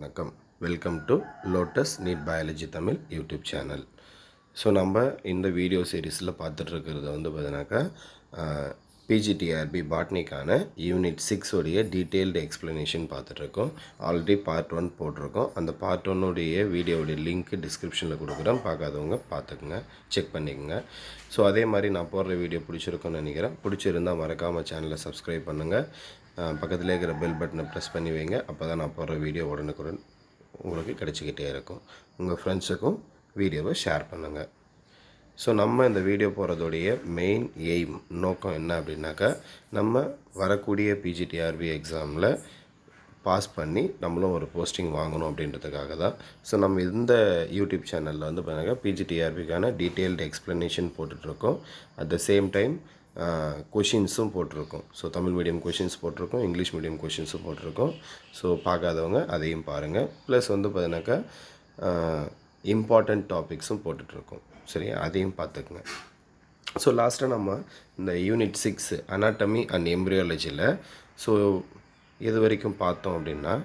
வணக்கம். Welcome to lotus NEET biology Tamil YouTube channel. So நம்ம இந்த வீடியோ சீரீஸில் பார்த்துட்ருக்கிறது பார்த்தீங்கன்னாக்கா பிஜிடிஆர்பி பாட்னிக்கான யூனிட் 6 உடைய டீட்டெயில்டு எக்ஸ்ப்ளனேஷன் பார்த்துட்ருக்கோம். ஆல்ரெடி பார்ட் 1 போட்டிருக்கோம். அந்த பார்ட் 1 வீடியோவுடைய லிங்க் டிஸ்கிரிப்ஷனில் கொடுக்குறேன். பார்க்காதவங்க பார்த்துக்குங்க, செக் பண்ணிக்கோங்க. ஸோ அதே மாதிரி நான் போடுற வீடியோ பிடிச்சிருக்குன்னு நினைக்கிறேன். பிடிச்சிருந்தால் மறக்காமல் சேனலை சப்ஸ்கிரைப் பண்ணுங்கள். பக்கத்தில் இருக்கிற பெல் பட்டனை ப்ரெஸ் பண்ணி வைங்க. அப்போ தான் நான் போடுற வீடியோ உடனுக்குடன் உங்களுக்கு கிடச்சிக்கிட்டே இருக்கும். உங்கள் ஃப்ரெண்ட்ஸுக்கும் வீடியோவை ஷேர் பண்ணுங்கள். ஸோ நம்ம இந்த வீடியோ போகிறதோடைய மெயின் எய்ம் நோக்கம் என்ன அப்படின்னாக்கா, நம்ம வரக்கூடிய பிஜிடிஆர்பி எக்ஸாமில் பாஸ் பண்ணி நம்மளும் ஒரு போஸ்டிங் வாங்கணும் அப்படின்றதுக்காக தான். ஸோ நம்ம இந்த யூடியூப் சேனலில் பார்த்தீங்கன்னா பிஜிடிஆர்பிக்கான டீட்டெயில்டு எக்ஸ்ப்ளனேஷன் போட்டுட்ருக்கோம். அட் த சேம் டைம் கொஷின்ஸும் போட்டிருக்கோம். ஸோ தமிழ் மீடியம் கொஷின்ஸ் போட்டிருக்கோம், இங்கிலீஷ் மீடியம் கொஷின்ஸும் போட்டிருக்கோம். ஸோ பார்க்காதவங்க அதையும் பாருங்கள். ப்ளஸ் பார்த்தீங்கன்னாக்கா இம்பார்ட்டண்ட் டாபிக்ஸும் போட்டுட்ருக்கோம். சரியா, அதையும் பார்த்துக்குங்க. ஸோ லாஸ்ட்டாக நம்ம இந்த யூனிட் 6 அனாட்டமி அண்ட் எம்ப்ரியாலஜியில் ஸோ எது வரைக்கும் பார்த்தோம் அப்படின்னா,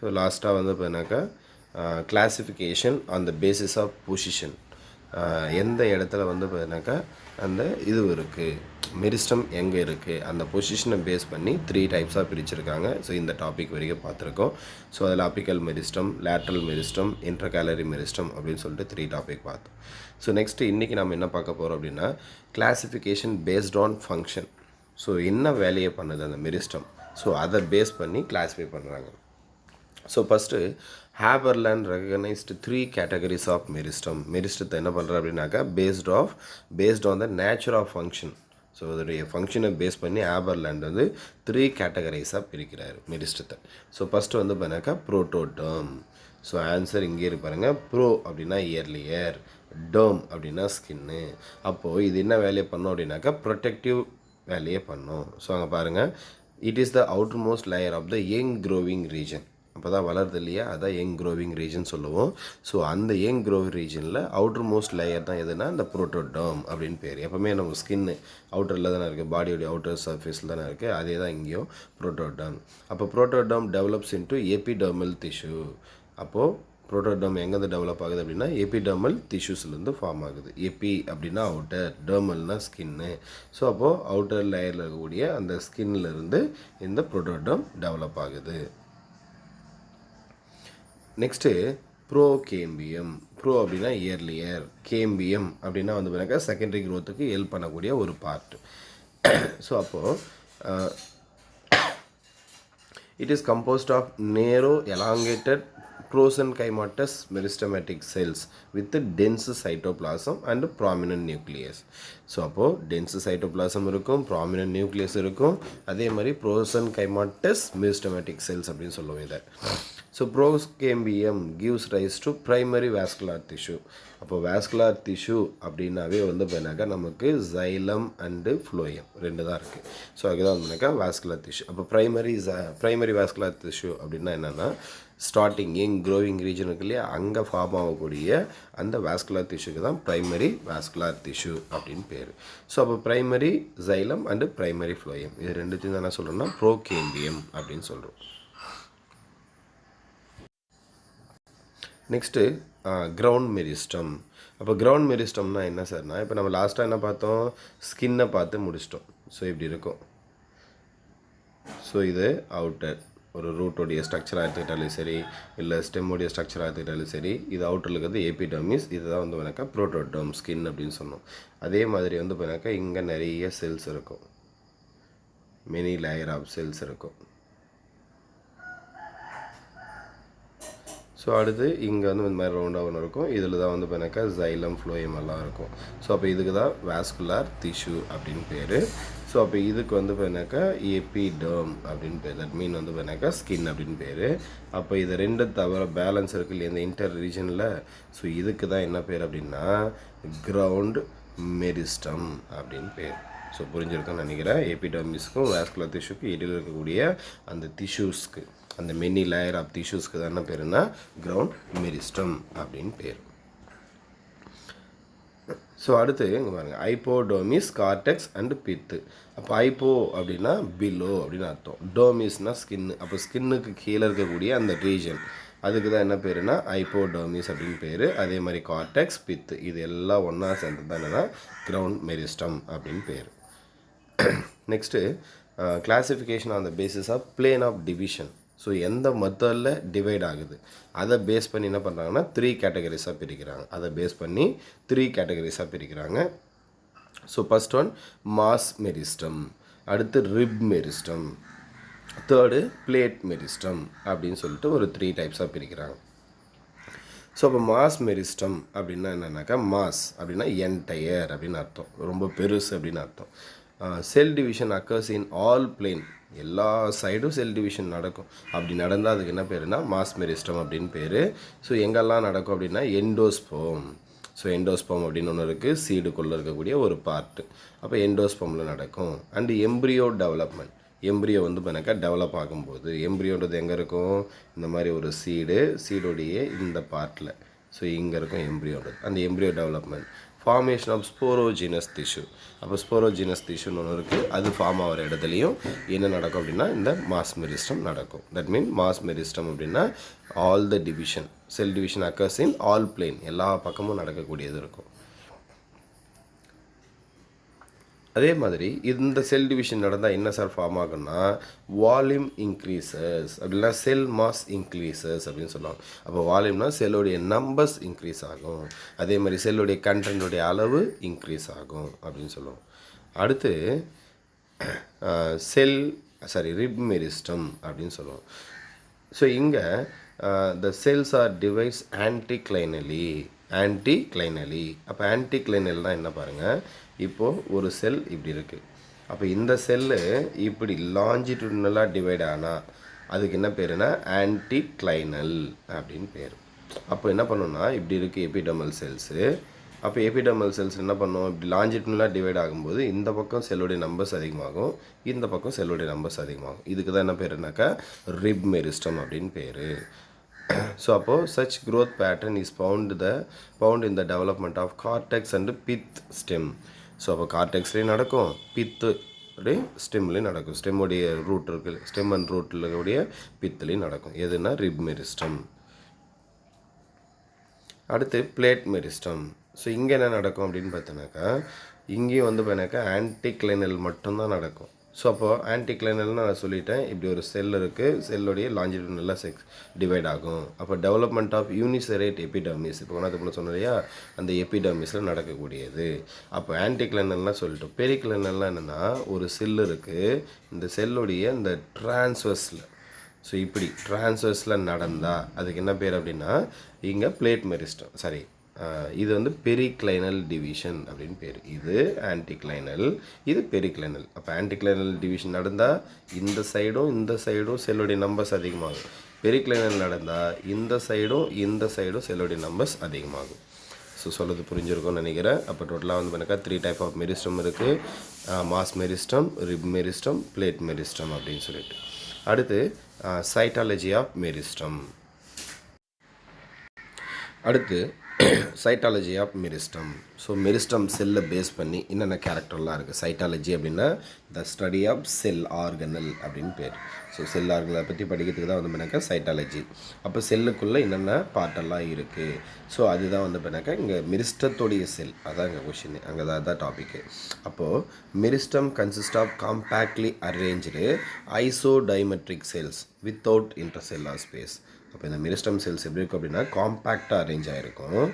ஸோ லாஸ்ட்டாக பார்த்தீங்கன்னாக்கா classification on the basis of position, எந்த இடத்துல பார்த்தீங்கன்னாக்கா அந்த இது இருக்குது, மெரிஸ்டம் எங்கே இருக்குது, அந்த பொசிஷனை பேஸ் பண்ணி 3 டைப்ஸாக பிரிச்சுருக்காங்க. ஸோ இந்த டாபிக் வரைக்கும் பார்த்துருக்கோம். ஸோ அதில் apical meristem, lateral meristem, intercalary meristem அப்படின்னு சொல்லிட்டு 3 டாபிக் பார்த்தோம். ஸோ நெக்ஸ்ட்டு இன்றைக்கி நம்ம என்ன பார்க்க போகிறோம் அப்படின்னா, classification based on function. So என்ன வேலையை பண்ணுது அந்த மெரிஸ்டம், ஸோ அதை பேஸ் பண்ணி கிளாஸிஃபை பண்ணுறாங்க. So first Haberlandt recognised 3 categories of meristem. மெரிஸ்டத்தை என்ன பண்ணுறா அப்படின்னாக்கா based on the nature of function. So அதோடைய ஃபங்க்ஷனை பேஸ் பண்ணி ஹேபர்லேண்ட் 3 கேட்டகரைஸாக பிரிக்கிறார் மெரிஸ்டத்தை. ஸோ ஃபஸ்ட்டு பார்த்தீங்கன்னாக்கா ப்ரோட்டோடர்ம். ஸோ ஆன்சர் இங்கே இருப்பாருங்க. ப்ரோ அப்படின்னா இயர்லியர், டேர்ம் அப்படின்னா ஸ்கின்னு. அப்போது இது என்ன வேலையை பண்ணோம் அப்படின்னாக்கா ப்ரொடெக்டிவ் வேலையை பண்ணோம். ஸோ அங்கே பாருங்கள், it is the outer most layer of the young growing region. அப்போ தான் வளருது இல்லையா, அதான் யங் க்ரோவிங் ரீஜன் சொல்லுவோம். ஸோ அந்த யங் க்ரோவிங் ரீஜனில் அவுட்டர் மோஸ்ட் லேயர் தான் எதுனா இந்த ப்ரோட்டோடர்ம் அப்படின்னு பேர். எப்போவுமே நம்ம ஸ்கின்னு அவுட்டரில் தானே இருக்குது, பாடியோடைய அவுட்டர் சர்ஃபேஸில் தானே இருக்குது, அதே தான் இங்கேயும் ப்ரோட்டோடர்ம். அப்போ ப்ரோட்டோடர்ம் டெவலப்ஸ் இன்டு எபிடர்மல் டிஷ்யூ. அப்போது ப்ரோட்டோடர்ம் எங்கேருந்து டெவலப் ஆகுது அப்படின்னா எபிடர்மல் டிஷ்யூஸ்லேருந்து ஃபார்ம் ஆகுது. எபி அப்படின்னா அவுட்டர், டெர்மல்னா ஸ்கின்னு. ஸோ அப்போது அவுட்டர் லேயரில் இருக்கக்கூடிய அந்த ஸ்கின்னிலேருந்து இந்த ப்ரோட்டோடர்ம் டெவலப் ஆகுது. நெக்ஸ்ட்டு ப்ரோகேம்பியம். ப்ரோ அப்படின்னா இயர்லியர், கேம்பியம் அப்படின்னா பார்த்தீங்கன்னா செகண்டரி க்ரோத்துக்கு ஹெல்ப் பண்ணக்கூடிய ஒரு பார்ட். ஸோ அப்போது இட் இஸ் கம்போஸ்ட் ஆஃப் நேரோ elongated prosenkymatous meristematic cells with dense cytoplasm and prominent nucleus. So அப்போது டென்ஸ் சைட்டோபிளாசம் இருக்கும், ப்ராமினன்ட் நியூக்ளியஸ் இருக்கும், அதே மாதிரி ப்ரோசன்கைமாட்டஸ் மெரிஸ்டமேட்டிக் செல்ஸ் அப்படின்னு சொல்லுவோம் இதை. So ப்ரோகேம்பியம் gives rice to primary vascular tissue. அப்போ வாஸ்குலார் டிஷ்யூ அப்படின்னாவே பார்த்தீங்கன்னாக்கா நமக்கு ஜைலம் அண்டு ஃப்ளோயம் 2 தான் இருக்குது. ஸோ அதுதான் பார்த்தீங்கன்னாக்கா வாஸ்குலார் டிஷ்யூ. அப்போ ப்ரைமரி வாஸ்குலார் டிஷ்யூ அப்படின்னா என்னென்னா, ஸ்டார்டிங் யங் க்ரோவிங் ரீஜன் இருக்கு இல்லையா, அங்கே ஃபார்ம் ஆகக்கூடிய அந்த வாஸ்குலார் டிஷ்யூக்கு தான் ப்ரைமரி வாஸ்குலார் டிஷ்யூ அப்படின்னு பேர். ஸோ அப்போ primary xylem and primary phloem இது 2த்தையும் தான் என்ன சொல்கிறோம்னா ப்ரோகேம்பியம் அப்படின்னு சொல்கிறோம். Next ground meristem. அப்போ கிரவுண்ட் மெரிஸ்டம்னா என்ன சார்னா, இப்போ நம்ம லாஸ்ட்டாக என்ன பார்த்தோம், ஸ்கின்னை பார்த்து முடிச்சிட்டோம். ஸோ இப்படி இருக்கும். ஸோ இது அவுட்டர், ஒரு ரூட்டோடைய ஸ்ட்ரக்சராக எடுத்துக்கிட்டாலும் சரி, இல்லை ஸ்டெம்மோடைய ஸ்ட்ரக்சராக எடுத்துக்கிட்டாலும் சரி, இது அவுட்டரில் இருக்கிறது எபிடர்மிஸ், இதுதான் பார்த்தீங்கன்னாக்கா ப்ரோட்டோடர்ம் ஸ்கின் அப்படின்னு சொன்னோம். அதே மாதிரி பார்த்தீங்கன்னாக்கா இங்கே நிறைய செல்ஸ் இருக்கும், மெனி லேயர் ஆஃப் செல்ஸ் இருக்கும். ஸோ அடுத்து இங்கே இந்த மாதிரி ரவுண்டாக ஒன்று இருக்கும், இதில் தான் பார்த்தீங்கன்னாக்கா ஜைலம் ஃப்ளோயம் எல்லாம் இருக்கும். ஸோ அப்போ இதுக்கு தான் வாஸ்குலார் டிஷ்யூ அப்படின்னு பேர். ஸோ அப்போ இதுக்கு பார்த்தீங்கன்னாக்கா எபிடர்ம் அப்படின்னு பேர். தட் மீன் பார்த்தீங்கன்னாக்கா ஸ்கின் அப்படின்னு பேர். அப்போ இது 2 தவிர பேலன்ஸ் இருக்குது இல்லையா இந்த இன்டர் ரீஜனில், ஸோ இதுக்கு தான் என்ன பேர் அப்படின்னா கிரவுண்ட் மெரிஸ்டம் அப்படின்னு பேர். ஸோ புரிஞ்சிருக்குன்னு நினைக்கிறேன். எபிடர்மிஸ்க்கும் வாஸ்குலர் டிஷ்யூக்கு இடையில் இருக்கக்கூடிய அந்த டிஷ்யூஸ்க்கு, அந்த மெனி லேயர் ஆஃப் டிஷ்யூஸ்க்கு தான் என்ன பேருன்னா கிரவுண்ட் மெரிஸ்டம் அப்படின்னு பேர். ஸோ அடுத்து இங்கே பாருங்கள் ஹைப்போடோமிஸ், கார்டெக்ஸ் அண்டு பித்து. அப்போ ஹைப்போ அப்படின்னா பிலோ அப்படின்னு அர்த்தம், டோமிஸ்னால் ஸ்கின்னு. அப்போ ஸ்கின்னுக்கு கீழே இருக்கக்கூடிய அந்த ரீஜன், அதுக்கு தான் என்ன பேருனா ஹைப்போடோமிஸ் அப்படின்னு பேர். அதே மாதிரி கார்டெக்ஸ், பித்து இது எல்லாம் ஒன்றா சேர்ந்து தான் என்னன்னா கிரவுண்ட் மெரிஸ்டம் அப்படின்னு பேர். Next classification on the basis of plane of division. So எந்த மெத்தடில் டிவைட் ஆகுது அதை பேஸ் பண்ணி என்ன பண்ணுறாங்கன்னா 3 கேட்டகரிஸாக பிரிக்கிறாங்க. அதை பேஸ் பண்ணி 3 கேட்டகரிஸாக பிரிக்கிறாங்க. So first one mass meristem, அடுத்து rib meristem, third plate meristem அப்படின்னு சொல்லிட்டு ஒரு 3 டைப்ஸாக பிரிக்கிறாங்க. ஸோ அப்போ மாஸ் மெரிஸ்டம் அப்படின்னா என்னென்னாக்கா, மாஸ் அப்படின்னா என்டையர் அப்படின்னு அர்த்தம், ரொம்ப பெருசு அப்படின்னு அர்த்தம். Cell division occurs in all plane, எல்லா சைடும் செல் டிவிஷன் நடக்கும். அப்படி நடந்தால் அதுக்கு என்ன பேருனா மாஸ் மெரிஸ்டம் அப்படின்னு பேர். ஸோ எங்கெல்லாம் நடக்கும் அப்படின்னா எண்டோஸ்போம். ஸோ எண்டோஸ்போம் அப்படின்னு ஒன்று இருக்குது, சீடுக்குள்ளே இருக்கக்கூடிய ஒரு பார்ட்டு. அப்போ எண்டோஸ்போமில் நடக்கும். அண்டு எம்ப்ரியோ டெவலப்மெண்ட், எம்ப்ரியோ வந்து பண்ணாக்கா டெவலப் ஆகும்போது, எம்ப்ரியோன்றது எங்கே இருக்கும், இந்த மாதிரி ஒரு சீடோடைய இந்த பார்ட்டில், ஸோ இங்கே இருக்கும் எம்ப்ரியோன்றது. அந்த embryo development, formation of sporogenous tissue. அப்போ ஸ்போரோஜினஸ் டிஷ்யூன்னு ஒன்று இருக்குது, அது ஃபார்ம் ஆகிற இடத்துலையும் என்ன நடக்கும் அப்படின்னா இந்த மாஸ் மெரிஸ்டம் நடக்கும். தட் மீன் மாஸ் மெரிஸ்டம் அப்படின்னா all the division, cell division occurs in all plane, எல்லா பக்கமும் நடக்கக்கூடியது இருக்கும். அதே மாதிரி இந்த செல் டிவிஷன் நடந்தால் என்ன சார் ஃபார்ம் ஆகும்னா வால்யூம் இன்க்ரீசஸ், அப்படின்னா செல் மாஸ் இன்க்ரீசஸ் அப்படின்னு சொல்லுவாங்க. அப்போ வால்யூம்னா செல்லுடைய நம்பர்ஸ் இன்க்ரீஸ் ஆகும், அதே மாதிரி செல்லுடைய கண்டென்ட்டுடைய அளவு இன்க்ரீஸ் ஆகும் அப்படின்னு சொல்லுவோம். அடுத்து ரிப் மெரிஸ்டம் அப்படின்னு சொல்லுவோம். ஸோ இங்கே த செல்ஸ் ஆர் டிவைட்ஸ் ஆன்டிக்ளைனலி. அப்போ ஆன்டிக்ளைனல்னால் என்ன பாருங்கள், இப்போது ஒரு செல் இப்படி இருக்குது, அப்போ இந்த செல்லு இப்படி லாஞ்சிடியூட்னலாக டிவைட் ஆனால் அதுக்கு என்ன பேருனா ஆன்டிக்ளைனல் அப்படின்னு பேர். அப்போ என்ன பண்ணணும்னா இப்படி இருக்குது எபிடர்மல் செல்ஸு. அப்போ எபிடர்மல் செல்ஸ் என்ன பண்ணும், இப்படி லாஞ்சிடியூட்னலாக டிவைட் ஆகும்போது இந்த பக்கம் செல்லுடைய நம்பர்ஸ் அதிகமாகும், இந்த பக்கம் செல்லுடைய நம்பர்ஸ் அதிகமாகும். இதுக்கு தான் என்ன பேருனாக்கா ரிப் மெரிஸ்டம் அப்படின்னு பேர். ஸோ அப்போது such growth pattern is found in the development of cortex and pith stem. So அப்போ கார்டெக்ஸ்லேயும் நடக்கும், பித்து ஸ்டெம்லேயும் நடக்கும். ஸ்டெம்முடைய ரூட் இருக்குது, ஸ்டெம் அண்ட் ரூட்டில் இருக்கக்கூடிய பித்துலேயும் நடக்கும். எதுனா ரிப் மெரிஸ்டம். அடுத்து பிளேட் மெரிஸ்டம். ஸோ இங்கே என்ன நடக்கும் அப்படின்னு பார்த்தோன்னாக்கா, இங்கேயும் வந்து பார்த்தீங்கன்னாக்கா ஆன்டிக்ளைனல் மட்டும்தான் நடக்கும். ஸோ அப்போது ஆன்டிக்ளைனல்னு நான் சொல்லிட்டேன், இப்படி ஒரு செல் இருக்குது, செல்லுடைய லாஞ்சிடியூட்னலாக டிவைட் ஆகும். அப்போ டெவலப்மெண்ட் ஆஃப் யூனிசெரேட் எபிடர்மிஸ், இப்போ ஒன்றாவது சொன்னோம் இல்லையா, அந்த எபிடர்மிஸில் நடக்கக்கூடியது. அப்போ ஆன்டிக்ளைனல்னால் சொல்லிட்டோம். பெரிக்ளைனல்னால் என்னென்னா, ஒரு செல் இருக்குது, இந்த செல்லுடைய இந்த டிரான்ஸ்வர்ஸில், ஸோ இப்படி டிரான்ஸ்வர்ஸில் நடந்தால் அதுக்கு என்ன பேர் அப்படின்னா இங்கே பிளேட் மெரிஸ்டம், இது வந்து பெரிக்ளைனல் டிவிஷன் அப்படின்னு பேர். இது ஆன்டிக்ளைனல், இது பெரிக்ளைனல். அப்போ ஆன்டிக்ளைனல் டிவிஷன் நடந்தால் இந்த சைடும் செல்லுடைய நம்பர்ஸ் அதிகமாகும். பெரிக்ளைனல் நடந்தால் இந்த சைடும் செல்லுடைய நம்பர்ஸ் அதிகமாகும். ஸோ சொல்கிறது புரிஞ்சிருக்கும்னு நினைக்கிறேன். அப்போ டோட்டலாக வந்து பண்ணாக்கா 3 டைப் ஆஃப் மெரிஸ்டம் இருக்குது, mass meristem, rib meristem, plate meristem அப்படின்னு சொல்லிட்டு. அடுத்து சைட்டாலஜி ஆஃப் மெரிஸ்டம். அடுத்து cytology of meristem. So meristem செல்லை பேஸ் பண்ணி என்னென்ன கேரக்டர்லாம் இருக்குது. சைட்டாலஜி அப்படின்னா the study of cell organelle அப்படின்னு பேர். ஸோ செல் ஆர்கனலை பற்றி படிக்கிறதுக்கு தான் வந்து பண்ணாக்கா சைட்டாலஜி. அப்போ செல்லுக்குள்ளே என்னென்ன பார்ட்டெல்லாம் இருக்குது, ஸோ அதுதான் வந்து பண்ணாக்கா இங்கே மெரிஸ்டத்தோடைய செல், அதான் இங்கே கொஷின், அங்கே தான் டாப்பிக்கு. அப்போது meristem consist of compactly arrange isodiametric cells without intercellular space. அப்போ இந்த மெரிஸ்டம் செல்ஸ் எப்படி இருக்கும் அப்படின்னா காம்பேக்டாக அரேஞ்ச் ஆகிருக்கும்,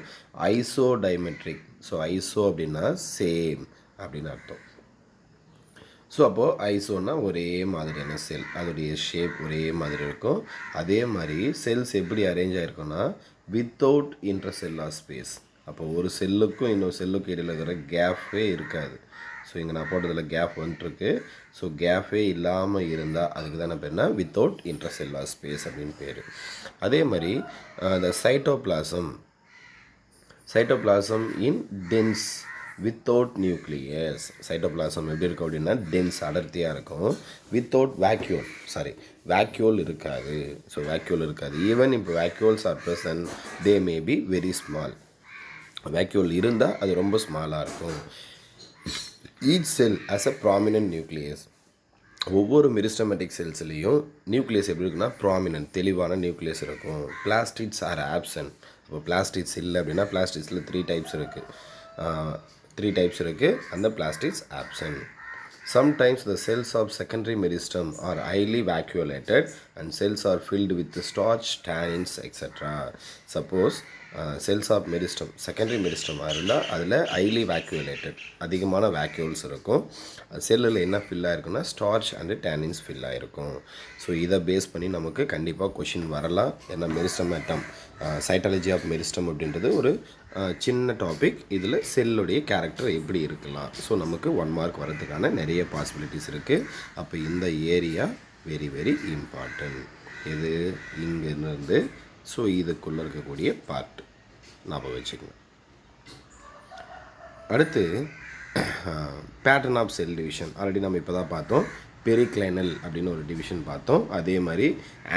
ஐசோடைமெட்ரிக். ஸோ ஐசோ அப்படின்னா சேம் அப்படின்னு அர்த்தம். ஸோ அப்போது ஐசோன்னா ஒரே மாதிரியான செல், அதோடைய ஷேப் ஒரே மாதிரி இருக்கும். அதே மாதிரி செல்ஸ் எப்படி அரேஞ்ச் ஆகிருக்குன்னா வித்தவுட் இன்டர்செல்லார் ஸ்பேஸ். அப்போ ஒரு செல்லுக்கும் இன்னொரு செல்லுக்கும் இடையில் இருக்கிற கேப்பே இருக்காது. ஸோ இங்கே நான் போட்டதில் கேப் வந்துட்டுருக்கு. ஸோ கேப்பே இல்லாமல் இருந்தால் அதுக்கு தானே பேர்னா வித்தவுட் இன்டர்செல்லார் ஸ்பேஸ் அப்படின்னு பேர். அதே மாதிரி இந்த சைட்டோபிளாசம் இன் டென்ஸ் வித்தவுட் நியூக்ளியஸ். சைட்டோபிளாசம் எப்படி இருக்கும் அப்படின்னா டென்ஸ் அடர்த்தியாக இருக்கும், வித்தவுட் வேக்யூல் இருக்காது. ஸோ வேக்யூல் இருக்காது. ஈவன் இப்போ vacuoles are present, they may be very small. Vacuole இருந்தால் அது ரொம்ப ஸ்மாலாக இருக்கும். Each sell as a prominent nucleus. ஒவ்வொரு மெரிஸ்டமேட்டிக் செல்ஸ்லேயும் நியூக்ளியஸ் எப்படி இருக்குன்னா ப்ராமினன்ட் தெளிவான நியூக்ளியஸ் இருக்கும். பிளாஸ்டிட்ஸ் ஆர் ஆப்சன்ட். இப்போ பிளாஸ்டிட்ஸ் இல்லை அப்படின்னா பிளாஸ்டிட்ஸில் 3 டைப்ஸ் இருக்குது. அந்த பிளாஸ்டிட்ஸ் absent. Sometimes the cells of secondary meristem are highly vacuolated and cells are filled with starch, tannins, etc. Suppose cells of meristem, secondary meristem இருந்தால் அதில் highly vacuolated அதிகமான vacuoles இருக்கும். செல்லில் என்ன ஃபில் ஆகிருக்குன்னா ஸ்டார்ச் அண்டு டேனின்ஸ் ஃபில் ஆகிருக்கும். So இதை base பண்ணி நமக்கு கண்டிப்பாக கொஷின் வரலாம். ஏன்னா மெரிஸ்டமேட்டம் சைட்டாலஜி ஆஃப் மெரிஸ்டம் அப்படின்றது ஒரு சின்ன டாபிக். இதில் செல்லுடைய கேரக்டர் எப்படி இருக்கலாம். ஸோ நமக்கு 1 மார்க் வரதுக்கான நிறைய பாசிபிலிட்டிஸ் இருக்குது. அப்போ இந்த ஏரியா வெரி வெரி இம்பார்ட்டன்ட். இது இங்கேருந்து ஸோ இதுக்குள்ளே இருக்கக்கூடிய பார்ட் ஞாபகம் வச்சுக்கணும். அடுத்து pattern of cell division already நம்ம இப்போ தான் பார்த்தோம். பெரிக்ளைனல் அப்படின்னு ஒரு டிவிஷன் பார்த்தோம். அதே மாதிரி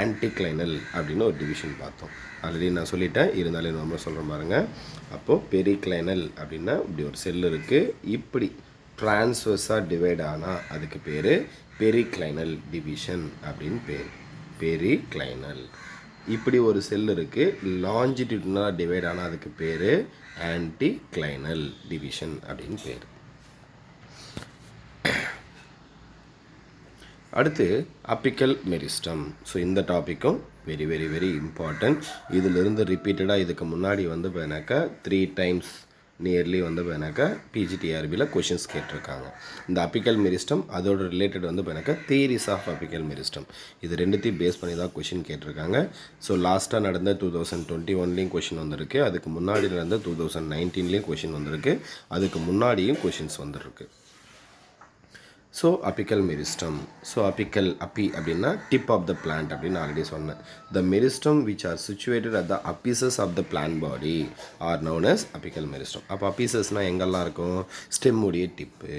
ஆன்டிக்ளைனல் அப்படின்னு ஒரு டிவிஷன் பார்த்தோம். ஆல்ரெடி நான் சொல்லிட்டேன், இருந்தாலும் நம்ம சொல்கிற பாருங்க. அப்போது பெரிக்ளைனல் அப்படின்னா இப்படி ஒரு செல் இருக்குது. இப்படி ட்ரான்ஸ்வர்ஸாக டிவைட் ஆனால் அதுக்கு பேர் பெரிக்ளைனல் டிவிஷன் அப்படின்னு பேர். பெரிக்ளைனல். இப்படி ஒரு செல் இருக்குது, லாஞ்சிடியூட்னலாக டிவைட் ஆனால் அதுக்கு பேர் ஆன்டிக்ளைனல் டிவிஷன் அப்படின்னு பேர். அடுத்து அப்பிக்கல் மெரிஸ்டம். ஸோ இந்த டாப்பிக்கும் வெரி வெரி வெரி இம்பார்ட்டன்ட். இதிலிருந்து ரிப்பீட்டடாக இதுக்கு முன்னாடி வந்து பார்த்தீங்கன்னாக்கா 3 டைம்ஸ் நியர்லி வந்து பார்த்தீங்கன்னாக்கா பிஜிடிஆர்பியில் கொஷின்ஸ் கேட்டிருக்காங்க. இந்த அப்பிக்கல் மெரிஸ்டம் அதோட ரிலேட்டட் வந்து பார்த்தீங்கன்னாக்கா தியரிஸ் ஆஃப் அப்பிக்கல் மெரிஸ்டம். இது ரெண்டுத்தையும் பேஸ் பண்ணி தான் கொஷின் கேட்டிருக்காங்க. ஸோ லாஸ்ட்டாக நடந்த 2021லேயும் கொஷின் வந்திருக்கு. அதுக்கு முன்னாடி நடந்த 2019லேயும் கொஷின் வந்திருக்கு. அதுக்கு முன்னாடியும் கொஷின்ஸ் வந்துருக்கு. So apical meristem. ஸோ அப்பி அப்படின்னா டிப் ஆஃப் த பிளான்ட் அப்படின்னு ஆல்ரெடி சொன்னேன். The meristem which are situated at the apices of the plant body are known as apical meristem. அப்போ அப்பிசஸ்னால் எங்கெல்லாம் இருக்கும்? ஸ்டெம்முடைய டிப்பு,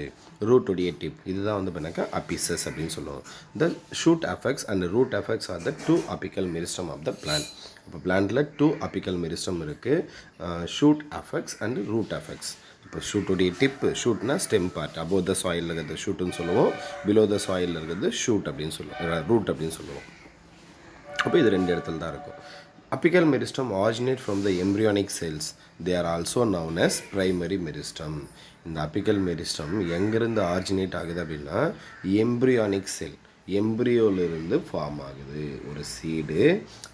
ரூட்டுடைய டிப், இதுதான் வந்து பண்ணாக்கா அப்பிசஸ் அப்படின்னு சொல்லுவோம். The shoot apex and root apex are the 2 apical meristem of the plant. இப்போ பிளான்ட்டில் 2 அப்பிக்கல் மெரிஸ்டம் இருக்குது. Shoot apex and root apex. இப்போ ஷூட்டுடைய டிப்பு, ஷூட்னா stem part, above the soil இருக்கிறது ஷூட்டுன்னு சொல்லுவோம், பிலோ த சாயில் இருக்கிறது ஷூட் அப்படின்னு சொல்லுவோம், ரூட் அப்படின்னு சொல்லுவோம். அப்போ இது 2 இடத்துல தான் இருக்கும். Apical meristem originate from the embryonic cells. They are also known as primary meristem. இந்த அப்பிக்கல் மெரிஸ்டம் எங்கேருந்து ஆரிஜினேட் ஆகுது அப்படின்னா எம்ப்ரியானிக் செல், எம்ப்ரியோலிருந்து ஃபார்ம் ஆகுது. ஒரு சீடு,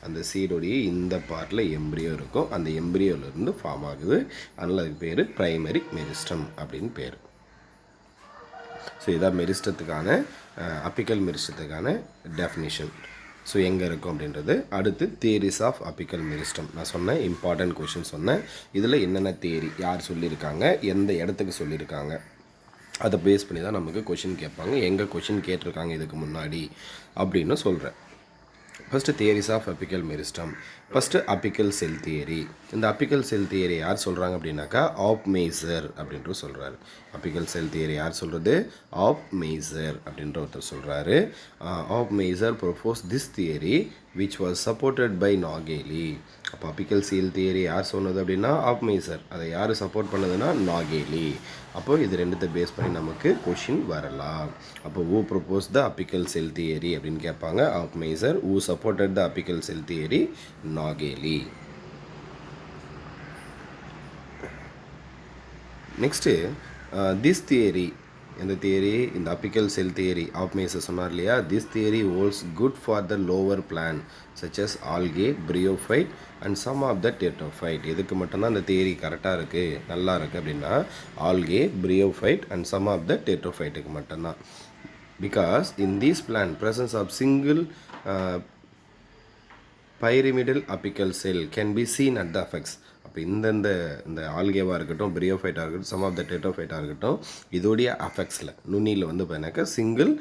அந்த சீடுடைய இந்த பார்ட்டில் எம்ப்ரியோ இருக்கும், அந்த எம்ப்ரியோலிருந்து ஃபார்ம் ஆகுது. அதனால் அதுக்கு பேர் பிரைமரி மெரிஸ்டம் அப்படின்னு பேர். ஸோ இதான் மெரிஸ்டத்துக்கான அப்பிக்கல் மெரிஸ்டத்துக்கான டெஃபினிஷன். ஸோ எங்கே இருக்கும் அப்படின்றது. அடுத்து தியரிஸ் ஆஃப் அப்பிக்கல் மெரிஸ்டம். நான் சொன்னேன் இம்பார்ட்டன்ட் கொஷின் சொன்னேன். இதில் என்னென்ன தியரி, யார் சொல்லியிருக்காங்க, எந்த இடத்துக்கு சொல்லியிருக்காங்க, அதை பேஸ் பண்ணி தான் நமக்கு கொஷின் கேட்பாங்க. எங்கே கொஷின் கேட்டிருக்காங்க இதுக்கு முன்னாடி அப்படின்னு சொல்கிறேன். First theories of apical meristem. First apical cell theory. இந்த அப்பிக்கல் செல் தியரி யார் சொல்கிறாங்க அப்படின்னாக்கா ஆப் மேசர் அப்படின்ற சொல்கிறாரு. அப்பிக்கல் செல் தியரி யார் சொல்கிறது? ஆப் மேசர் அப்படின்ற ஒருத்தர் சொல்கிறாரு. Hofmeister propose this theory which was supported by Nageli. அப்போ அப்பிக்கல் செல் தியரி யார் சொன்னது அப்படின்னா ஆப் மேசர். அதை யார் சப்போர்ட் பண்ணதுன்னா நாகேலி. அப்போ இது ரெண்டுத்தை பேஸ் பண்ணி நமக்கு கொஷின் வரலாம். அப்போ who proposed the apical cell theory அப்படின்னு கேட்பாங்க. Hofmeister. who supported the apical cell theory? Nageli. Next this theory. இந்த தியரி, இந்த apical cell theory Hofmeister சொன்னார் இல்லையா, this theory holds good for the lower plant such as algae, bryophyte and some of the pteridophyte. எதுக்கு மட்டும்தான் இந்த theory கரெக்டாக இருக்குது, நல்லா இருக்குது அப்படின்னா algae, bryophyte and some of the டெட்ரோஃபைட்டுக்கு மட்டும்தான். Because in these plant presence of single pyramidal apical cell can be seen at the apex. அப்போ இந்த ஆல்கேவாக இருக்கட்டும், பிரியோஃபைட்டாக இருக்கட்டும், சம் ஆஃப் த டெட்ரோஃபைட்டாக இருக்கட்டும், இதோடைய அஃபெக்ட்ஸில் நுனியில் வந்து பார்த்தீங்கன்னாக்கா சிங்கிள்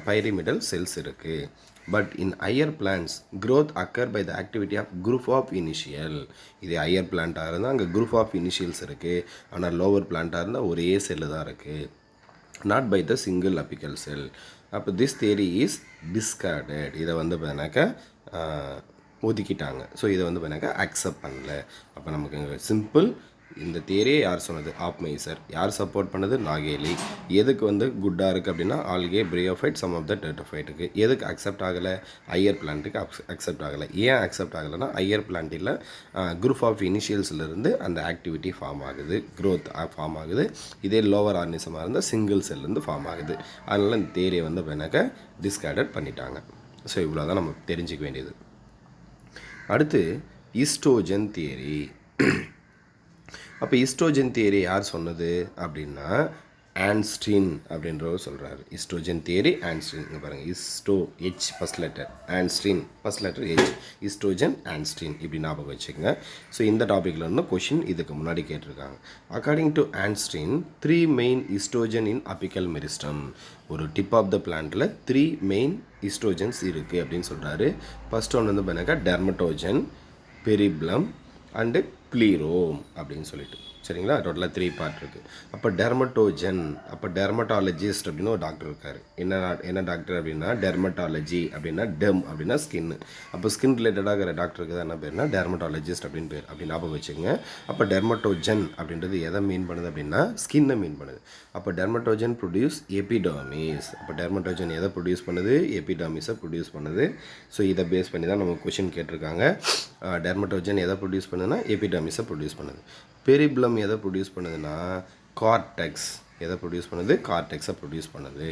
பைரிமிடல் செல்ஸ் இருக்குது. But in higher plans growth occur by the activity of group of initial. இது ஹையர் பிளான்ட்டாக இருந்தால் அங்கே குரூப் ஆஃப் இனிஷியல்ஸ் இருக்குது. ஆனால் லோவர் பிளான்ட்டாக இருந்தால் ஒரே செல்லு தான் இருக்குது, not by the single apical cell. அப்போ திஸ் தியரி இஸ் டிஸ்கார்டட். இதை வந்து பார்த்தீங்கன்னாக்கா ஒதுக்கிட்டாங்க. ஸோ இதை வந்து பார்த்தீங்கன்னாக்கா அக்செப்ட் பண்ணல. அப்போ நமக்கு சிம்பிள் இந்த தியரியை யார் சொன்னது? ஆப்மைசர். யார் சப்போர்ட் பண்ணது? நாகேலி. எதுக்கு வந்து குட்டாக இருக்குது அப்படின்னா algae, bryophyte, some of the டெர்டோஃபைட்டுக்கு. எதுக்கு அக்செப்ட் ஆகலை? ஐயர் பிளான்ட்டுக்கு அக்செப்ட் ஆகலை. ஏன் அக்செப்ட் ஆகலைன்னா ஐயர் பிளான்ட்டில் குரூப் ஆஃப் இனிஷியல்ஸ்லேருந்து அந்த ஆக்டிவிட்டி ஃபார்ம் ஆகுது, க்ரோத் ஃபார்ம் ஆகுது. இதே லோவர் ஆர்னிசமாக இருந்தால் சிங்கிள் செல்லேருந்து ஃபார்ம் ஆகுது. அதனால் இந்த தியரியை வந்து வேணாக்க டிஸ்கார்டட் பண்ணிட்டாங்க. ஸோ இவ்வளோ தான் நம்ம தெரிஞ்சிக்க வேண்டியது. அடுத்து ஈஸ்ட்ரோஜன் தியரி. அப்போ ஈஸ்ட்ரோஜன் தியரி யார் சொன்னது அப்படின்னா ஆன்ஸ்டீன் அப்படின்றவர் சொல்கிறாரு. Histogen theory Hanstein. இங்கே பாருங்கள், ஈஸ்டோ H first letter, Hanstein first letter H, histogen Hanstein இப்படி ஞாபகம் வச்சுக்கோங்க. ஸோ இந்த டாப்பிக்கில் இருந்து கொஷின் இதுக்கு முன்னாடி கேட்டிருக்காங்க. According to Hanstein 3 main histogen in apical meristem. ஒரு டிப் ஆஃப் த பிளான்ட்டில் 3 மெயின் ஈஸ்ட்ரோஜன்ஸ் இருக்குது அப்படின்னு சொல்கிறாரு. ஃபஸ்ட் ஒன்று வந்து பண்ணாக்கா டெர்மட்டோஜன், பெரிப்ளம் அண்டு ப்ளீரோம் அப்படின்னு சொல்லிட்டு, சரிங்களா? டோட்டலாக 3 பார்ட் இருக்குது. அப்போ டெர்மட்டோஜன், அப்போ டெர்மட்டாலஜிஸ்ட் அப்படின்னு ஒரு டாக்டர் இருக்கார். என்ன டாக்டர் அப்படின்னா டெர்மட்டாலஜி அப்படின்னா டெர்ம் அப்படின்னா ஸ்கின்னு. அப்போ ஸ்கின் ரிலேட்டடாக இருக்கிற டாக்டருக்கு தான் என்ன பேர்னா டெர்மட்டாலஜிஸ்ட் அப்படின்னு பேர். அப்படி ஞாபகம் வச்சுக்கோங்க. அப்போ டெர்மட்டோஜன் அப்படின்றது எதை மீன் பண்ணுது அப்படின்னா ஸ்கின்னை மீன் பண்ணுது. அப்போ டெர்மட்டோஜன் ப்ரொடியூஸ் எபிடர்மிஸ். அப்போ டெர்மட்டோஜன் எதை ப்ரொடியூஸ் பண்ணுது? எபிடர்மிஸை ப்ரொடியூஸ் பண்ணுது. ஸோ இதை பேஸ் பண்ணி தான் நம்ம கொஷின் கேட்டிருக்காங்க. டெர்மட்டோஜன் எதை ப்ரொடியூஸ் பண்ணுதுன்னா எபிடர்மிஸை ப்ரொடியூஸ் பண்ணுது. பெரிப்ளம் எதை ப்ரொடியூஸ் பண்ணுதுன்னா கார்டெக்ஸ். எதை ப்ரொடியூஸ் பண்ணுது? கார்டெக்ஸை ப்ரொடியூஸ் பண்ணுது.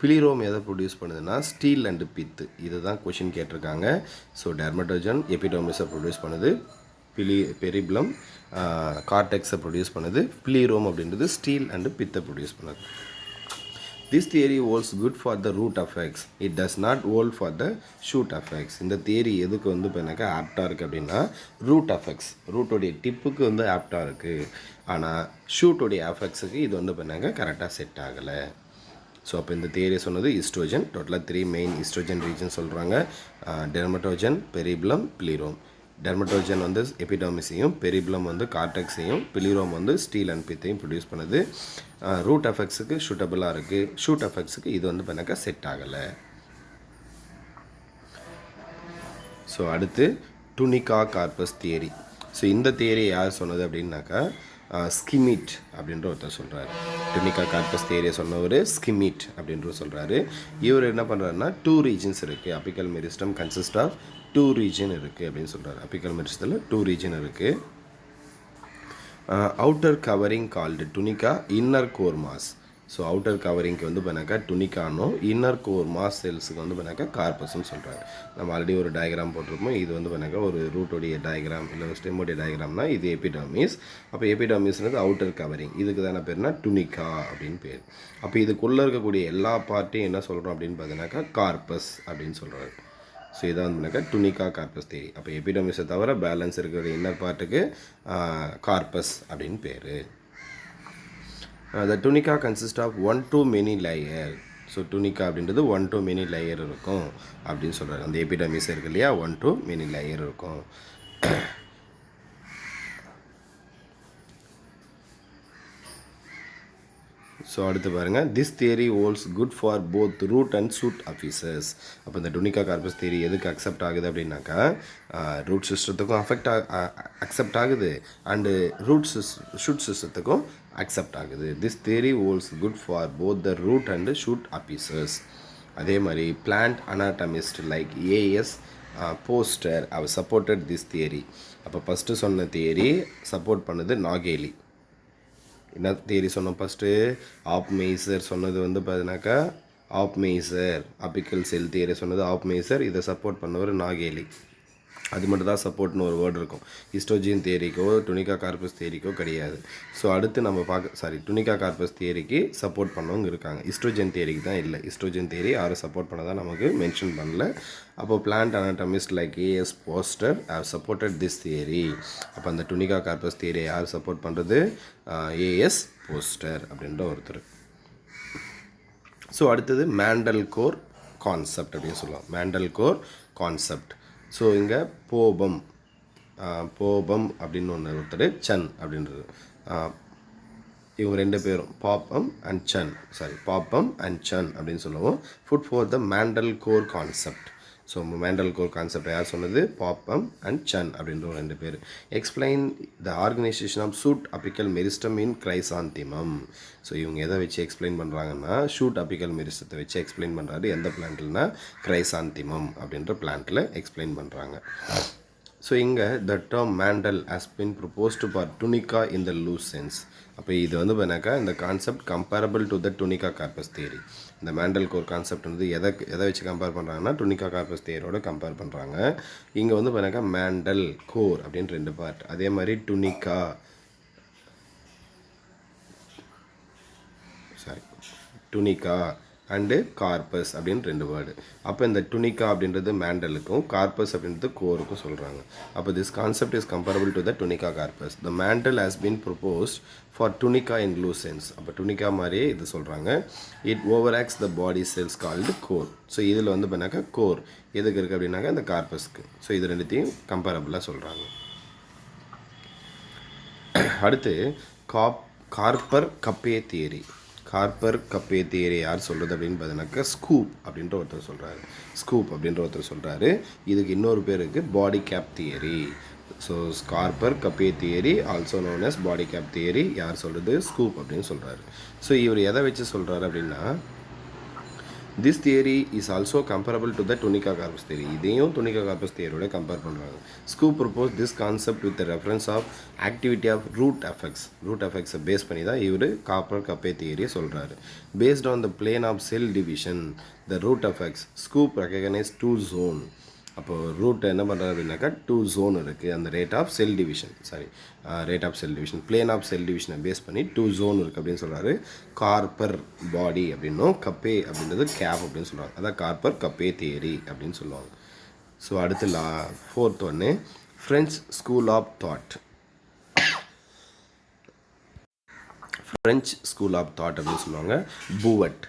பிளிரோம் எதை ப்ரொடியூஸ் பண்ணுதுன்னா ஸ்டீல் அண்டு பித்து. இதுதான் கொஷின் கேட்டிருக்காங்க. ஸோ டெர்மட்டோஜன் எபிடர்மிஸை ப்ரொடியூஸ் பண்ணுது, பெரிப்ளம் கார்டெக்ஸை ப்ரொடியூஸ் பண்ணுது, பிளிரோம் அப்படின்றது ஸ்டீல் அண்டு பித்தை ப்ரொடியூஸ் பண்ணுது. This theory holds good for the root effects. It does not hold for the shoot effects. இந்த தியரி எதுக்கு வந்து இப்போ ஆப்டாக இருக்குது அப்படின்னா ரூட் எஃபெக்ட்ஸ், ரூட்டோடைய டிப்புக்கு வந்து ஆப்டாக இருக்குது. ஆனால் ஷூட்டோடைய எஃபெக்ட்ஸுக்கு இது வந்து இப்போ கரெக்டாக செட் ஆகலை. ஸோ அப்போ இந்த தியரி சொன்னது ஈஸ்ட்ரோஜன். டோட்டலாக 3 மெயின் ஈஸ்ட்ரோஜன் ரீஜன் சொல்கிறாங்க. டெர்மட்டோஜன், பெரிப்ளம், பிளிரோம். டெர்மட்டோஜன் வந்து எபிடர்மிஸையும், பெரிப்ளம் வந்து கார்டெக்ஸையும், பிளிரோம் வந்து ஸ்டீல் அண்ட் பித்தையும் ப்ரொடியூஸ் பண்ணுது. ரூட் எஃபெக்ட்ஸுக்கு ஷூட்டபுளாக இருக்குது, ஷூட் எஃபெக்ட்ஸுக்கு இது வந்து பண்ணாக்கா செட் ஆகலை. ஸோ அடுத்து டுனிகா கார்பஸ் தியரி. ஸோ இந்த தியரி யார் சொன்னது அப்படின்னாக்கா ஸ்கிமிட் அப்படின்ற ஒருத்தர் சொல்கிறாரு. டுனிகா கார்பஸ் தியரியை சொன்னவர் ஸ்கிமிட் அப்படின்ற சொல்கிறாரு. இவர் என்ன பண்ணுறாருன்னா 2 ரீஜன்ஸ் இருக்குது. Apical meristem consist of 2 region இருக்குது அப்படின்னு சொல்கிறாரு. அபிக்கல் மெரிஸ்டத்தில் 2 ரீஜன் இருக்குது. Outer covering called tunica, inner core mass. So outer கவரிங்க்கு வந்து பண்ணாக்கா டுனிக்கானும், இன்னர் கோர் மாஸ் செல்ஸுக்கு வந்து பண்ணாக்கா கார்பஸ்ன்னு சொல்கிறாங்க. நம்ம ஆல்ரெடி ஒரு டயக்ராம் போட்டிருப்போம். இது வந்து பண்ணாக்கா ஒரு ரூட்டோடைய டயக்ராம் இல்லை ஸ்டெம்மோடைய டயக்ராம்னா இது எபிடர்மிஸ். அப்போ எபிடர்மிஸ்ன்றது அவுட்டர் கவரிங். இதுக்கு தானே பேர்னா டுனிக்கா அப்படின்னு பேர். அப்போ இதுக்குள்ளே இருக்கக்கூடிய எல்லா பார்ட்டையும் என்ன சொல்கிறோம் அப்படின்னு பார்த்தீங்கன்னாக்கா கார்பஸ் அப்படின்னு சொல்கிறாரு. ஸோ இதான் வந்துனாக்கா டுனிகா கார்பஸ் தியரி. அப்போ எபிடர்மிஸை தவிர பேலன்ஸ் இருக்கிற இன்னர் பார்ட்டுக்கு கார்பஸ் அப்படின்னு பேர். The tunica consists of 1 to many layer. So டுனிக்கா அப்படின்றது 1 to many லேயர் இருக்கும் அப்படின்னு சொல்கிறாரு. அந்த எபிடர்மிஸ் இருக்கு இல்லையா, 1 to many லேயர் இருக்கும். ஸோ அடுத்து பாருங்கள், this theory holds good for both root and shoot officers. அப்போ இந்த டுனிகா கார்பஸ் தியரி எதுக்கு அக்செப்ட் ஆகுது அப்படின்னாக்கா ரூட் சிஸ்டத்துக்கும் அக்செப்ட் ஆகுது அண்டு ஷூட் சிஸ்டத்துக்கும் அக்செப்ட் ஆகுது. This theory holds good for both the root and shoot officers. அதே மாதிரி plant anatomist like A S Foster அவர் சப்போர்ட்டட் திஸ் தியரி. அப்போ ஃபஸ்ட்டு சொன்ன தியரி சப்போர்ட் பண்ணது நாகேலி. என்ன தியரி சொன்னோம் ஃபஸ்ட்டு? ஆப்மைசர் சொன்னது வந்து பார்த்தீங்கன்னாக்கா ஆப்மைசர், அபிக்கல் செல் தியரி சொன்னது ஆப்மைசர். இதை சப்போர்ட் பண்ணவர் நாகேலி. அது மட்டும் தான் சப்போர்ட்னு ஒரு வேர்டு இருக்கும். ஈஸ்ட்ரோஜன் தியரிக்கோ டுனிகா கார்பஸ் தியரிக்கோ கிடையாது. ஸோ அடுத்து நம்ம டுனிகா கார்பஸ் தியரிக்கு சப்போர்ட் பண்ணவங்க இருக்காங்க, ஈஸ்ட்ரோஜன் தியரிக்கு தான் இல்லை. ஈஸ்ட்ரோஜன் தியரி யாரும் சப்போர்ட் பண்ண தான் நமக்கு மென்ஷன் பண்ணல. அப்போ plant anatomist like A S Foster have supported this theory. அப்போ அந்த டுனிகா கார்பஸ் தியரியை யார் சப்போர்ட் பண்ணுறது? ஏஎஸ் போஸ்டர் அப்படின்ற ஒருத்தர். ஸோ அடுத்தது மேண்டல் கோர் கான்செப்ட் அப்படின்னு சொல்லலாம். Mantle core concept. ஸோ இங்கே போபம் அப்படின்னு ஒருத்தர், சன் அப்படின்றது. இவங்க 2 பேரும் பாப்பம் அண்ட் சன் அப்படின்னு சொல்லுவோம். Put for the mantle core concept. So mantle core concept யார் சொன்னது? பாப்பம் அண்ட் சன் அப்படின்ற ஒரு 2 பேர். Explain the organisation of shoot apical meristem in chrysanthemum. So இவங்க எதை வச்சு எக்ஸ்பிளைன் பண்ணுறாங்கன்னா ஷூட் அபிக்கல் மெரிஸ்டத்தை வச்சு எக்ஸ்பிளைன் பண்ணுறாரு. எந்த பிளான்ட்லனா கிரைசாந்திமம் அப்படின்ற பிளான்ட்டில் எக்ஸ்பிளைன் பண்ணுறாங்க. ஸோ இங்கே the term mantle has been proposed for tunica in the loose sense. அப்போ இது வந்து பார்த்தாக்கா இந்த concept comparable to the tunica corpus theory. இந்த மேண்டல் கோர் கான்செப்ட் வந்து எதை வச்சு கம்பேர் பண்ணுறாங்கன்னா டுனிகா கார்பஸ் தியரியோட கம்பேர் பண்ணுறாங்க. இங்கே வந்து பார்த்தாக்கா மேண்டல் கோர் அப்படின்னு 2 பார்ட், அதே மாதிரி டுனிகா அண்டு கார்பஸ் அப்படின்னு 2 வேர்டு. அப்போ இந்த டுனிகா அப்படின்றது மேண்டலுக்கும் கார்பஸ் அப்படின்றது கோருக்கும் சொல்கிறாங்க. அப்போ this concept is comparable to the tunica corpus. The mantle has been proposed for tunica in loose sense. அப்போ டுனிகா மாதிரியே இது சொல்கிறாங்க. It overarches the body cells called core. So இதில் வந்து பண்ணாக்கா கோர் எதுக்கு இருக்குது அப்படின்னாக்கா இந்த கார்பஸ்க்கு. ஸோ இது 2த்தையும் கம்பேரபிளாக சொல்கிறாங்க. அடுத்து கார்பர் கப்பே தியரி. கார்பர் கப்பே தியரி யார் சொல்கிறது அப்படின்னு பார்த்தீங்கன்னாக்கா ஸ்கூப் அப்படின்ற ஒருத்தர் சொல்கிறாரு. இதுக்கு இன்னொரு பேர் இருக்குது body cap theory. So korper kappe theory also known as body cap theory யார் சொல்கிறது? ஸ்கூப் அப்படின்னு சொல்கிறாரு. ஸோ இவர் எதை வச்சு சொல்கிறாரு அப்படின்னா this theory is also comparable to the tunica carpus theory. இதையும் tunica carpus theory கம்பேர் பண்ணுறாங்க. Scoop proposed this concept with the reference of activity of root effects base பண்ணி தான் இவர் காப்பர் கப்பே தியரியை சொல்கிறாரு. Based on the plane of cell division, the root effects, Scoop recognized 2 zones. அப்போது ரூட் என்ன பண்ணுறாரு அப்படின்னாக்கா 2 ஜோன் இருக்குது. அந்த rate of cell division plane of cell டிவிஷனை பேஸ் பண்ணி 2 ஜோன் இருக்குது அப்படின்னு சொல்கிறாரு. கார்பர் பாடி அப்படின்னும் கப்பே அப்படின்றது கேப் அப்படின்னு சொல்கிறாங்க. அதான் கார்பர் கப்பே தியரி அப்படின்னு சொல்லுவாங்க. ஸோ அடுத்து 4th ஒன்று ஃப்ரெஞ்ச் ஸ்கூல் ஆஃப் தாட் அப்படின்னு சொல்லுவாங்க. பூவட்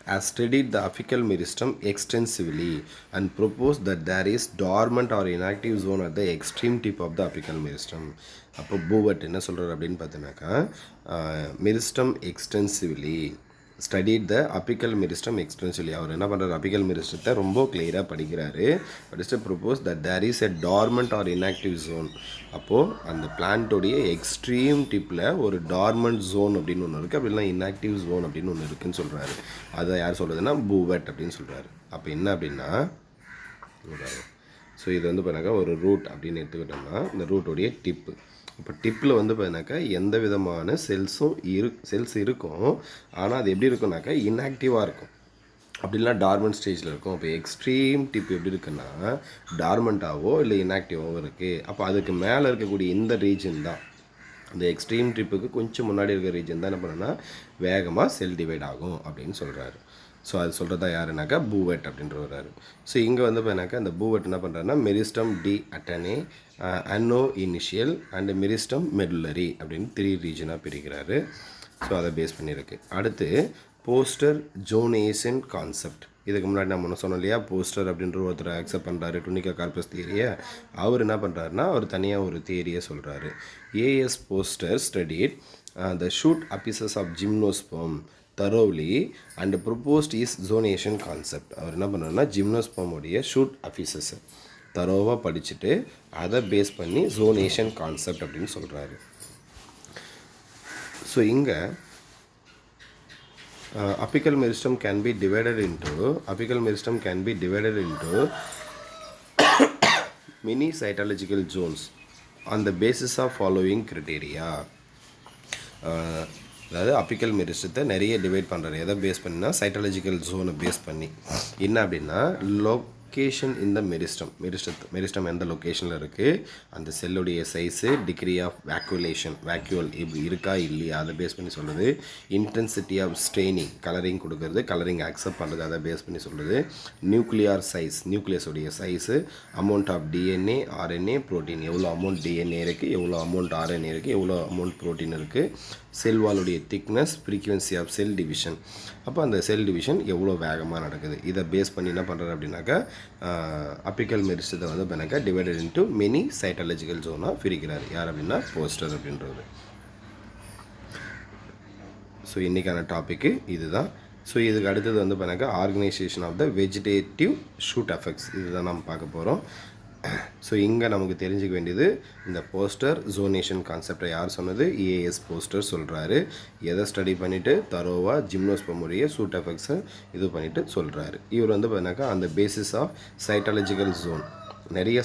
has studied the apical meristem extensively and proposed that there is dormant or inactive zone at the extreme tip of the apical meristem. அப்போ பூவட் என்ன சொல்கிறார் அப்படின்னு பார்த்தீங்கன்னாக்கா meristem extensively studied the apical meristem extensively. அவர் என்ன பண்ணுறாரு? அபிக்கல் மெரிஸ்டத்தை ரொம்ப கிளியராக படிக்கிறாரு. படிச்சுட்டு propose that there is a dormant or inactive zone. அப்போது அந்த பிளான்ட்டோடைய எக்ஸ்ட்ரீம் டிப்பில் ஒரு டார்மெண்ட் ஜோன் அப்படின்னு ஒன்று இருக்குது, அப்படின்னா இன்ஆக்டிவ் ஜோன் அப்படின்னு ஒன்று இருக்குதுன்னு சொல்கிறாரு. அதை யார் சொல்கிறதுனா பூவட் அப்படின்னு சொல்கிறாரு. அப்போ என்ன அப்படின்னா ஸோ இது வந்து பார்த்தாக்கா ஒரு ரூட் அப்படின்னு எடுத்துக்கிட்டோம்னா இந்த ரூட்டோடைய டிப்பு. இப்போ டிப்பில் வந்து பார்த்தீங்கன்னாக்கா எந்த விதமான செல்ஸ் இருக்கும், ஆனால் அது எப்படி இருக்கும்னாக்கா இன்ஆக்டிவாக இருக்கும், அப்படின்னா டார்மண்ட் ஸ்டேஜில் இருக்கும். இப்போ எக்ஸ்ட்ரீம் டிப் எப்படி இருக்குன்னா டார்மண்ட்டாவோ இல்லை இன்ஆக்டிவாவோ இருக்குது. அப்போ அதுக்கு மேலே இருக்கக்கூடிய இந்த ரீஜன் தான், இந்த எக்ஸ்ட்ரீம் ட்ரிப்புக்கு கொஞ்சம் முன்னாடி இருக்கிற ரீஜன் தான் என்ன பண்ணுன்னா வேகமாக செல் டிவைட் ஆகும் அப்படின்னு சொல்கிறாரு. ஸோ அது சொல்கிறதா யாருனாக்கா பூவட் அப்படின்ற வர்றாரு. ஸோ இங்கே வந்து பார்த்தீங்கன்னாக்கா இந்த பூவட் என்ன பண்ணுறாருன்னா மெரிஸ்டம் டி அட்டனே அன்னோ இனிஷியல் அண்டு மெரிஸ்டம் மெடுலரி அப்படின்னு 3 ரீஜனாக பிரிக்கிறாரு. ஸோ அதை பேஸ் பண்ணியிருக்கு. அடுத்து போஸ்டர் ஜோனேஷன் கான்செப்ட். இதுக்கு முன்னாடி நம்ம சொன்னோம் இல்லையா, போஸ்டர் அப்படின்ற ஒருத்தர் அக்செப்ட் பண்ணுறாரு டுனிகா கார்பஸ் தியரியை. அவர் என்ன பண்ணுறாருன்னா அவர் தனியாக ஒரு தியரியை சொல்கிறாரு. A S Foster studied the shoot apices of gymnosperm thoroughly and proposed is zonation concept. அவர் என்ன பண்ணுறாருன்னா ஜிம்னோஸ்போமுடைய ஷூட் அஃபிசஸ் தரோவாக படிச்சுட்டு அதை பேஸ் பண்ணி ஜோனேஷன் கான்செப்ட் அப்படின்னு சொல்கிறாரு. ஸோ இங்கே apical meristem can be divided into many cytological zones on the basis of following criteria. அதாவது அப்பிக்கல் மெரிஸ்டத்தை நிறைய டிவைட் பண்ணுறாரு. எதை பேஸ் பண்ணினா சைட்டாலஜிக்கல் ஜோனை பேஸ் பண்ணி. என்ன அப்படின்னா லொக்கேஷன் இந்த மெரிஸ்டம் எந்த லொக்கேஷனில் இருக்குது, அந்த செல்லுடைய சைஸு, டிகிரி ஆஃப் வேக்யூவல் இப்படி இருக்கா இல்லையா அதை பேஸ் பண்ணி சொல்கிறது. இன்டென்சிட்டி ஆஃப் ஸ்ட்ரெயினிங் கலரிங் கொடுக்கறது, கலரிங் அக்செப்ட் பண்ணுறது அதை பேஸ் பண்ணி சொல்கிறது. நியூக்ளியர் சைஸ் நியூக்ளியஸுடைய size, amount of DNA RNA protein எவ்வளோ அமௌண்ட் டிஎன்ஏ இருக்குது, எவ்வளோ அமௌண்ட் ஆர்என்ஏ இருக்குது, எவ்வளோ அமௌண்ட் ப்ரோட்டீன் இருக்குது, செல் வாலுடைய thickness, frequency of cell division. அப்போ அந்த செல் டிவிஷன் எவ்வளோ வேகமாக நடக்குது இதை பேஸ் பண்ணி என்ன பண்ணுறாரு அப்படின்னாக்கா அப்பிக்கல் மெரிஸ்டத்தை வந்து பண்ணாக்கா டிவைடட் இன்ட்டு மெனி சைட்டாலஜிக்கல் ஜோனாக பிரிக்கிறார். யார் அப்படின்னா போஸ்டர் அப்படின்றது. ஸோ இன்றைக்கான டாப்பிக்கு இதுதான். ஸோ இதுக்கு அடுத்தது வந்து பார்த்தாக்கா organisation of the vegetative shoot effects இதுதான் நம்ம பார்க்க போகிறோம். ஸோ இங்கே நமக்கு தெரிஞ்சுக்க வேண்டியது இந்த போஸ்டர் ஜோனேஷன் கான்செப்டை யார் சொன்னது? ஏஎஸ் போஸ்டர் சொல்கிறாரு. எதை ஸ்டடி பண்ணிவிட்டு தரோவாக ஜிம்னோஸ்பமுடைய ஷூட் எஃபெக்ட்ஸை இது பண்ணிவிட்டு சொல்கிறாரு. இவர் வந்து பார்த்தாக்கா அந்த பேசிஸ் ஆஃப் சைட்டாலஜிக்கல் ஜோன் நிறைய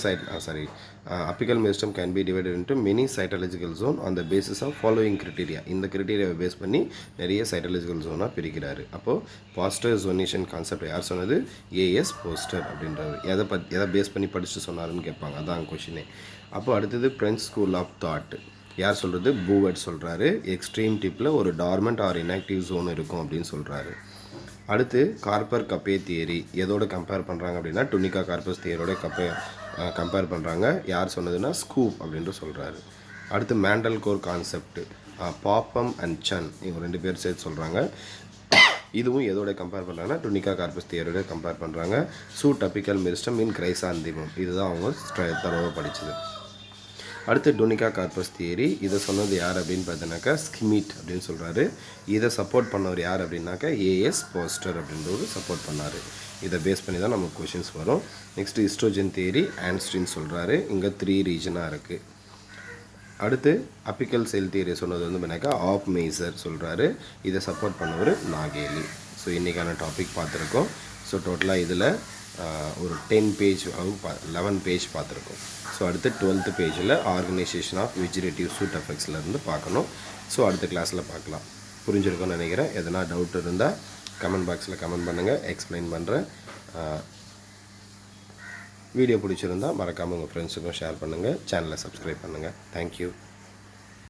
apical meristem can be divided into many cytological zone on the basis of following criteria. இந்த கிரிட்டீரியாவை பேஸ் பண்ணி நிறைய சைட்டாலஜிக்கல் ஜோனாக பிரிக்கிறாரு. அப்போது போஸ்டர் ஜோனேஷன் கான்செப்ட் யார் சொன்னது? ஏஎஸ் போஸ்டர் அப்படின்றாரு. எதை பேஸ் பண்ணி படிச்சுட்டு சொன்னாருன்னு கேட்பாங்க, அதான் கொஷினே. அப்போது அடுத்தது பிரெஞ்ச் ஸ்கூல் ஆஃப் தாட் யார் சொல்கிறது? பூவர்ட் சொல்கிறாரு. எக்ஸ்ட்ரீம் டிப்பில் ஒரு டார்மெண்ட் ஆர் இன்ஆக்டிவ் ஜோன் இருக்கும் அப்படின்னு சொல்கிறாரு. அடுத்து கார்பர் கப்பே தியரி எதோட கம்பேர் பண்ணுறாங்க அப்படின்னா டுனிகா கார்பஸ் தியரோட கம்பேர் பண்ணுறாங்க. யார் சொன்னதுன்னா ஸ்கூப் அப்படின்ட்டு சொல்கிறாரு. அடுத்து மேண்டல் கோர் கான்செப்ட் பாப்பம் அண்ட் சன் இவங்க 2 பேர் சேர்த்து சொல்கிறாங்க. இதுவும் எதோட கம்பேர் பண்ணுறாங்கன்னா டுனிகா கார்பஸ் தியரோட கம்பேர் பண்ணுறாங்க. சூட் அப்பிக்கல் மெரிஸ்டம் இன் கிரைசாந்திமம் இதுதான் அவங்க தரவாக படித்தது. அடுத்து டொனிகா கார்பஸ் தியரி இதை சொன்னது யார் அப்படின்னு பார்த்தீங்கன்னாக்கா ஸ்கிமிட் அப்படின்னு சொல்கிறாரு. இதை சப்போர்ட் பண்ணவர் யார் அப்படின்னாக்கா ஏஎஸ் போஸ்டர் அப்படின்றவர் சப்போர்ட் பண்ணார். இதை பேஸ் பண்ணி தான் நமக்கு கொஷின்ஸ் வரும். நெக்ஸ்ட்டு ஹிஸ்ட்ரோஜன் தியரி ஆன்ஸ்டின் சொல்கிறாரு. இங்கே 3 ரீஜனாக இருக்குது. அடுத்து அப்பிக்கல் செல் தியரி சொன்னது வந்து பார்த்தீங்கன்னாக்கா ஆஃப் மெய்சர் சொல்கிறாரு. இதை சப்போர்ட் பண்ணவர் நாகேலி. ஸோ இன்றைக்கான டாபிக் பார்த்துருக்கோம். ஸோ டோட்டலாக இதில் ஒரு 10 பேஜ் 11 பேஜ் பார்த்துருக்கோம். ஸோ அடுத்து 12th பேஜில் ஆர்கனைசேஷன் ஆஃப் வெஜிடேட்டிவ் ஷூட் எஃபெக்ட்ஸ்லேருந்து பார்க்கணும். ஸோ அடுத்த கிளாஸில் பார்க்கலாம். புரிஞ்சிருக்கும்னு நினைக்கிறேன். எதனா டவுட் இருந்தால் கமெண்ட் பாக்ஸில் கமெண்ட் பண்ணுங்கள், எக்ஸ்பிளைன் பண்ணுறேன். வீடியோ பிடிச்சிருந்தால் மறக்காமல் உங்கள் ஃப்ரெண்ட்ஸுக்கும் ஷேர் பண்ணுங்கள், சேனலை சப்ஸ்கிரைப் பண்ணுங்கள். தேங்க்யூ.